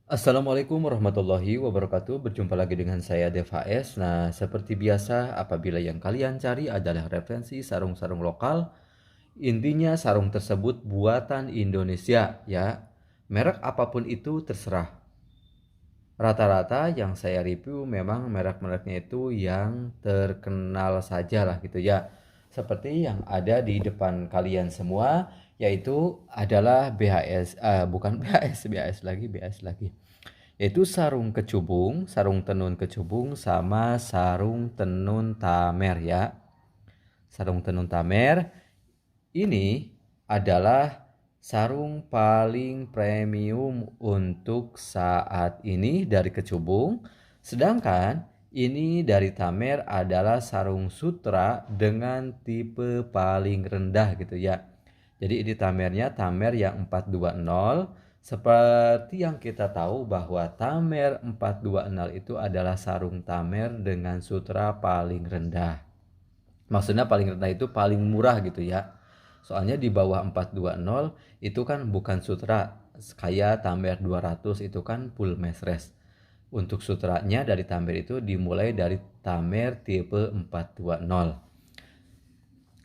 Assalamualaikum warahmatullahi wabarakatuh. Berjumpa lagi dengan saya Dev HS. Nah, seperti biasa, apabila yang kalian cari adalah referensi sarung-sarung lokal, intinya sarung tersebut buatan Indonesia ya. Merek apapun itu terserah. Rata-rata yang saya review memang merek-mereknya itu yang terkenal saja lah gitu ya. Seperti yang ada di depan kalian semua, yaitu adalah BHS, bukan BHS lagi, yaitu sarung kecubung, sarung tenun kecubung sama sarung tenun tamer ya. Sarung tenun tamer ini adalah sarung paling premium untuk saat ini dari kecubung. Sedangkan ini dari tamer adalah sarung sutra dengan tipe paling rendah gitu ya. Jadi ini tamernya tamer yang 420. Seperti yang kita tahu bahwa tamer 420 itu adalah sarung tamer dengan sutra paling rendah. Maksudnya paling rendah itu paling murah gitu ya. Soalnya di bawah 420 itu kan bukan sutra, kayak tamer 200 itu kan full mesres. Untuk sutranya dari tamer itu dimulai dari tamer tipe 420.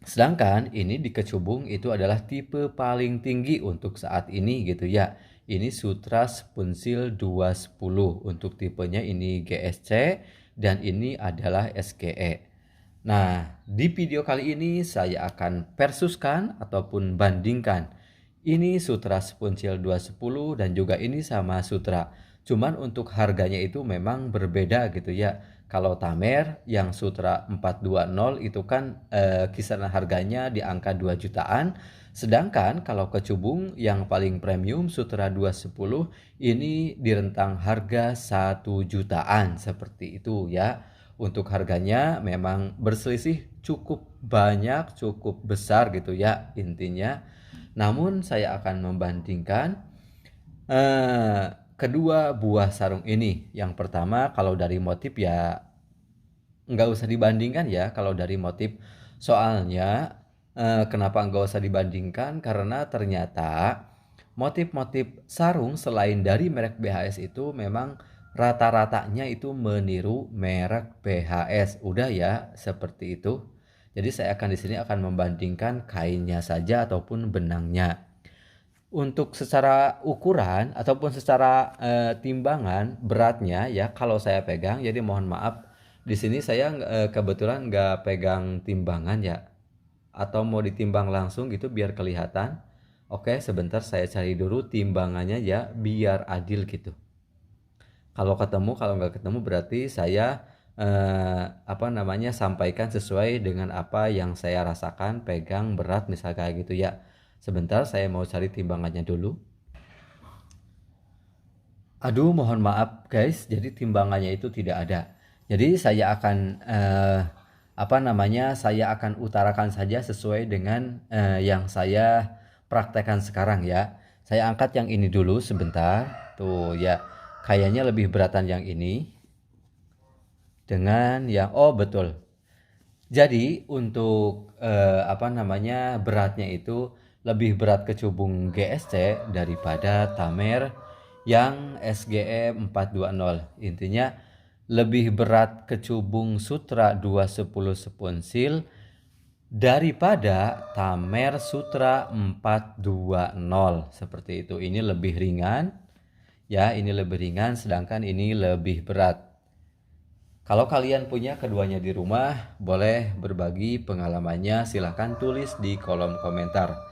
Sedangkan ini di kecubung itu adalah tipe paling tinggi untuk saat ini gitu ya. Ini Sutra Spunsil 210. Untuk tipenya ini GSC dan ini adalah SGE. Nah, di video kali ini saya akan versuskan ataupun bandingkan. Ini Sutra Spunsil 210 dan juga ini sama Sutra. Cuman untuk harganya itu memang berbeda gitu ya. Kalau Tamer yang Sutra 420 itu kan kisaran harganya di angka 2 jutaan. Sedangkan kalau kecubung yang paling premium Sutra 210 ini di rentang harga 1 jutaan seperti itu ya. Untuk harganya memang berselisih cukup banyak, cukup besar gitu ya intinya. Namun saya akan membandingkan kedua buah sarung ini. Yang pertama kalau dari motif ya nggak usah dibandingkan ya kalau dari motif. Soalnya kenapa nggak usah dibandingkan? Karena ternyata motif-motif sarung selain dari merek BHS itu memang rata-ratanya itu meniru merek BHS. Udah ya seperti itu. Jadi saya akan di sini akan membandingkan kainnya saja ataupun benangnya. Untuk secara ukuran ataupun secara timbangan beratnya ya kalau saya pegang, jadi mohon maaf di sini saya kebetulan nggak pegang timbangan ya, atau mau ditimbang langsung gitu biar kelihatan. Oke, sebentar saya cari dulu timbangannya ya biar adil gitu. Kalau ketemu, kalau nggak ketemu berarti saya sampaikan sesuai dengan apa yang saya rasakan pegang berat misal kayak gitu ya. Sebentar saya mau cari timbangannya dulu. Aduh, mohon maaf guys, jadi timbangannya itu tidak ada. Jadi saya akan saya akan utarakan saja sesuai dengan yang saya praktekkan sekarang ya. Saya angkat yang ini dulu sebentar. Tuh ya, kayaknya lebih beratan yang ini dengan yang betul. Jadi untuk beratnya itu lebih berat kecubung GSC daripada Tamer yang SGE 420. Intinya lebih berat kecubung Sutra 210 Spunsil daripada Tamer Sutra 420. Seperti itu. Ini lebih ringan. Ya, ini lebih ringan sedangkan ini lebih berat. Kalau kalian punya keduanya di rumah, boleh berbagi pengalamannya, silahkan tulis di kolom komentar.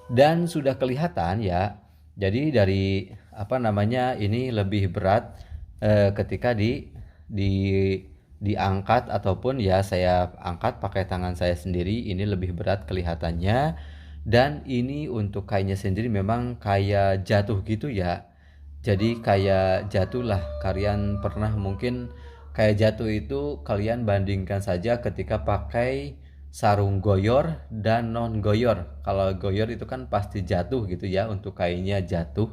Dan sudah kelihatan ya, jadi dari ini lebih berat ketika diangkat ataupun ya saya angkat pakai tangan saya sendiri, ini lebih berat kelihatannya. Dan ini untuk kainnya sendiri memang kayak jatuh gitu ya. Jadi kayak jatuh lah, kalian pernah mungkin kayak jatuh itu kalian bandingkan saja ketika pakai sarung goyor dan non goyor. Kalau goyor itu kan pasti jatuh gitu ya, untuk kainnya jatuh.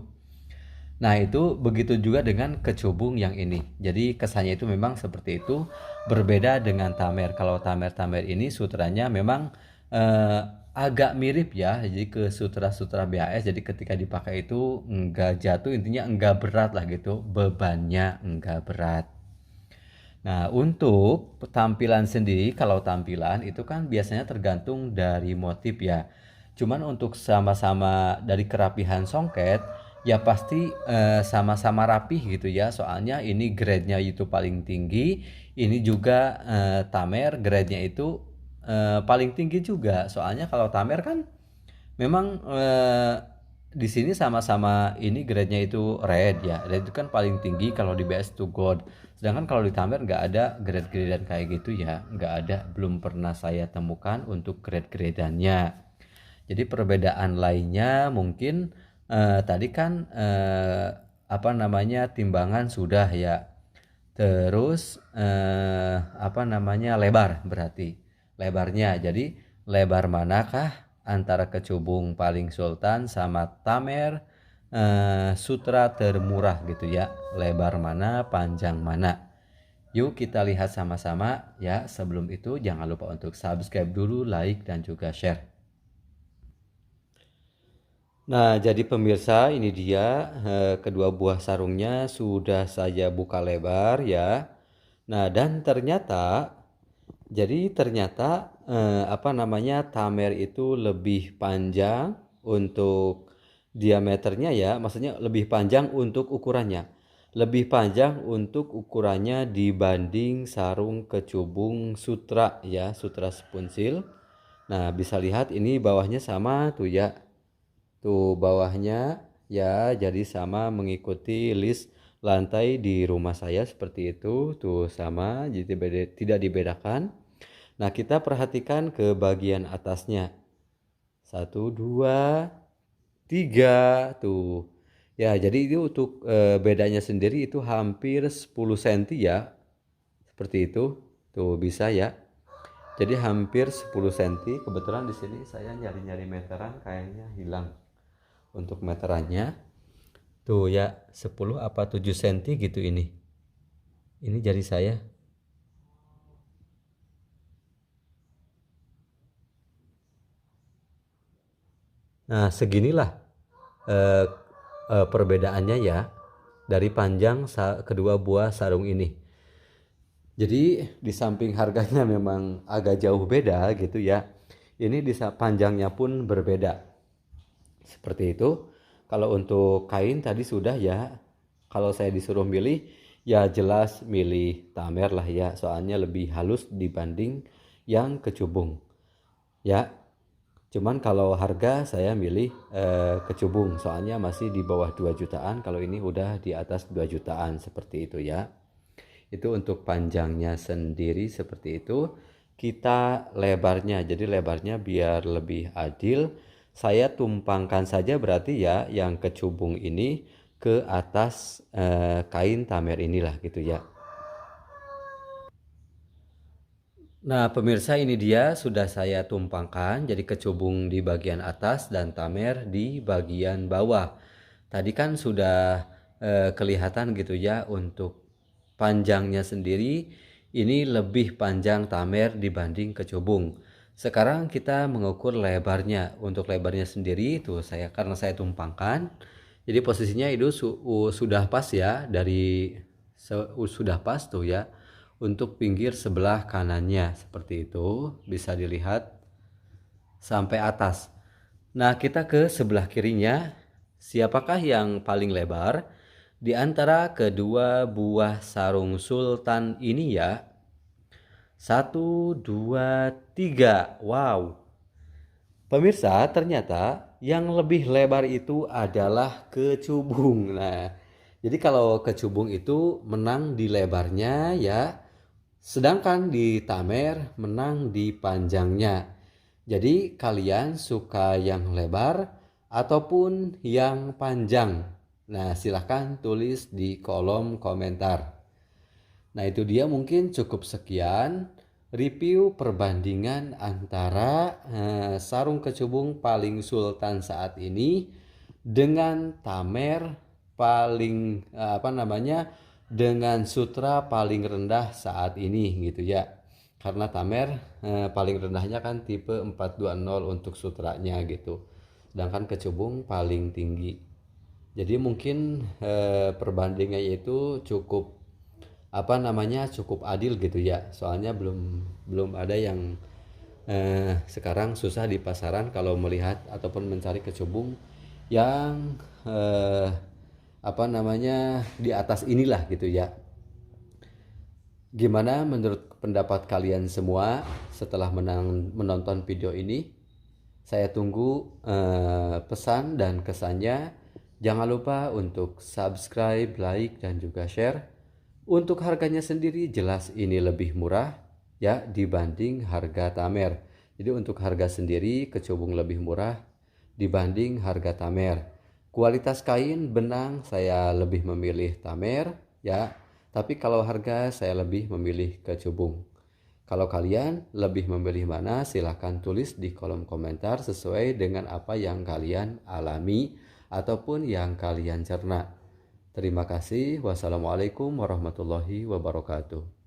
Nah itu begitu juga dengan kecubung yang ini. Jadi kesannya itu memang seperti itu, berbeda dengan tamer. Kalau tamer-tamer ini sutranya memang agak mirip ya, jadi ke sutra-sutra BAS, jadi ketika dipakai itu enggak jatuh, intinya enggak berat lah gitu, bebannya enggak berat. Nah, untuk tampilan sendiri, kalau tampilan itu kan biasanya tergantung dari motif ya. Cuman untuk sama-sama dari kerapihan songket, ya pasti sama-sama rapih gitu ya. Soalnya ini grade-nya itu paling tinggi, ini juga Tamer grade-nya itu paling tinggi juga. Soalnya kalau Tamer kan memang di sini sama-sama ini grade-nya itu red ya. Red itu kan paling tinggi kalau di BS itu gold. Sedangkan kalau di Tamer nggak ada grade-gradean kayak gitu ya. Nggak ada, belum pernah saya temukan untuk grade-gradeannya. Jadi perbedaan lainnya mungkin tadi kan apa namanya timbangan sudah ya. Terus apa namanya lebar berarti lebarnya. Jadi lebar manakah antara kecubung paling sultan sama Tamer sutra termurah gitu ya. Lebar mana, panjang mana. Yuk kita lihat sama-sama ya. Sebelum itu jangan lupa untuk subscribe dulu, like dan juga share. Nah, jadi pemirsa, ini dia kedua buah sarungnya sudah saya buka lebar ya. Nah, dan ternyata apa namanya Tamer itu lebih panjang untuk diameternya ya, maksudnya lebih panjang untuk ukurannya. Lebih panjang untuk ukurannya dibanding sarung kecubung sutra ya, sutra spunsil. Nah, bisa lihat ini bawahnya sama tuh ya. Tuh bawahnya ya jadi sama mengikuti list lantai di rumah saya seperti itu. Tuh sama jadi tidak dibedakan. Nah kita perhatikan ke bagian atasnya. 1, 2, 3 tuh. Ya jadi itu untuk bedanya sendiri itu hampir 10 cm ya. Seperti itu. Tuh bisa ya. Jadi hampir 10 cm. Kebetulan di sini saya nyari-nyari meteran kayaknya hilang. Untuk meterannya tuh ya 10 apa 7 cm gitu ini jari saya. Nah seginilah eh, perbedaannya ya dari panjang kedua buah sarung ini. Jadi di samping harganya memang agak jauh beda gitu ya, ini di panjangnya pun berbeda seperti itu. Kalau untuk kain tadi sudah ya, kalau saya disuruh milih ya jelas milih Tamer lah ya, soalnya lebih halus dibanding yang kecubung ya. Cuman kalau harga saya milih kecubung, soalnya masih di bawah 2 jutaan, kalau ini udah di atas 2 jutaan seperti itu ya. Itu untuk panjangnya sendiri seperti itu. Kita lebarnya, jadi lebarnya biar lebih adil, saya tumpangkan saja berarti ya yang kecubung ini ke atas kain Tamer inilah gitu ya. Nah pemirsa, ini dia sudah saya tumpangkan, jadi kecubung di bagian atas dan Tamer di bagian bawah. Tadi kan sudah kelihatan gitu ya untuk panjangnya sendiri ini lebih panjang Tamer dibanding kecubung. Sekarang kita mengukur lebarnya. Untuk lebarnya sendiri itu karena saya tumpangkan, jadi posisinya itu sudah pas ya, dari sudah pas tuh ya. Untuk pinggir sebelah kanannya seperti itu bisa dilihat sampai atas. Nah kita ke sebelah kirinya, siapakah yang paling lebar di antara kedua buah sarung sultan ini ya? 1, 2, 3. Wow. Pemirsa, ternyata yang lebih lebar itu adalah kecubung. Nah, jadi kalau kecubung itu menang di lebarnya ya, sedangkan di Tamer menang di panjangnya. Jadi kalian suka yang lebar ataupun yang panjang? Nah, silahkan tulis di kolom komentar. Nah itu dia, mungkin cukup sekian review perbandingan antara sarung kecubung paling sultan saat ini dengan Tamer paling apa namanya dengan sutra paling rendah saat ini gitu ya. karena Tamer paling rendahnya kan tipe 420 untuk sutranya gitu, sedangkan kecubung paling tinggi. Jadi mungkin perbandingannya itu cukup apa namanya cukup adil gitu ya, soalnya belum belum ada yang sekarang susah di pasaran kalau melihat ataupun mencari kecubung yang apa namanya di atas inilah gitu ya. Gimana menurut pendapat kalian semua setelah menonton video ini? Saya tunggu pesan dan kesannya. Jangan lupa untuk subscribe, like, dan juga share. Untuk harganya sendiri jelas ini lebih murah ya dibanding harga Tamer. Jadi untuk harga sendiri kecubung lebih murah dibanding harga Tamer. Kualitas kain benang saya lebih memilih Tamer ya. Tapi kalau harga saya lebih memilih kecubung. Kalau kalian lebih memilih mana, silahkan tulis di kolom komentar sesuai dengan apa yang kalian alami ataupun yang kalian cerna. Terima kasih. Wassalamualaikum warahmatullahi wabarakatuh.